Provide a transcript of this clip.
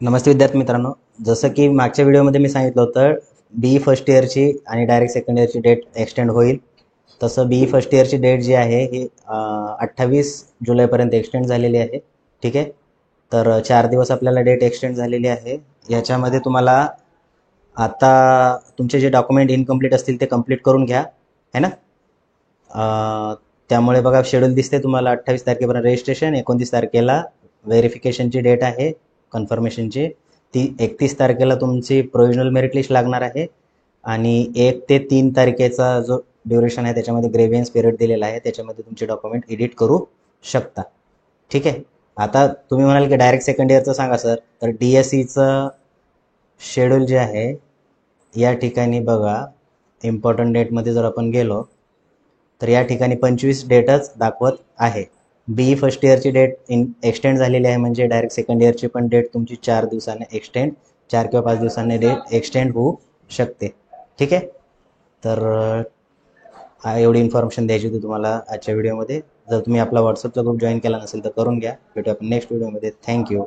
नमस्ते विद्यार्थी मित्रांनो. जसं की मागच्या व्हिडिओमध्ये मी सांगितलं होतं, बी फर्स्ट इयरची आणि डायरेक्ट सेकंड इयरची डेट एक्सटेंड होईल. तसं बी फर्स्ट इयरची डेट जी आहे ही 28 जुलैपर्यंत एक्सटेंड झालेली आहे. ठीक आहे. तर 4 दिवस आपल्याला डेट एक्सटेंड झालेली आहे. याच्यामध्ये तुम्हाला आता तुमचे जे डॉक्युमेंट इनकम्प्लीट असतील ते कंप्लीट करून घ्या, है ना. त्यामुळे बघा शेड्यूल दिसते तुम्हाला. 28 तारखेपर्यंत रजिस्ट्रेशन, 29 तारखेला व्हेरिफिकेशनची डेट आहे कन्फर्मेशनची. ती 31 तारखेला तुमची प्रोव्हिजनल मेरिट लिस्ट लागणार आहे. आणि 1 ते 3 तारखेचा जो ड्युरेशन आहे त्याच्यामध्ये ग्रेव्हियन्स पिरियड दिलेला आहे, त्याच्यामध्ये तुमचे डॉक्युमेंट एडिट करू शकता. ठीक आहे. आता तुम्ही म्हणाल की डायरेक्ट सेकंड इयरचं सांगा सर. तर DSEचं शेड्यूल जे आहे या ठिकाणी बघा, इम्पॉर्टंट डेटमध्ये जर आपण गेलो तर या ठिकाणी 25 डेटच दाखवत आहे. बी फर्स्ट इयरची डेट एक्सटेंड झालेली आहे, म्हणजे डायरेक्ट सेकंड इयरची पण डेट तुमची 4 दिवसाने एक्सटेंड, 4 किंवा 5 दिवसांनी डेट एक्सटेंड होऊ शकते. ठीक आहे. तर एवढी इन्फॉर्मेशन द्यायची होती तुम्हाला आजच्या व्हिडिओमध्ये. जर तुम्ही आपला व्हॉट्सअपचा ग्रुप जॉईन केला नसेल तर करून घ्या. भेटू आपण नेक्स्ट व्हिडिओमध्ये. थँक्यू.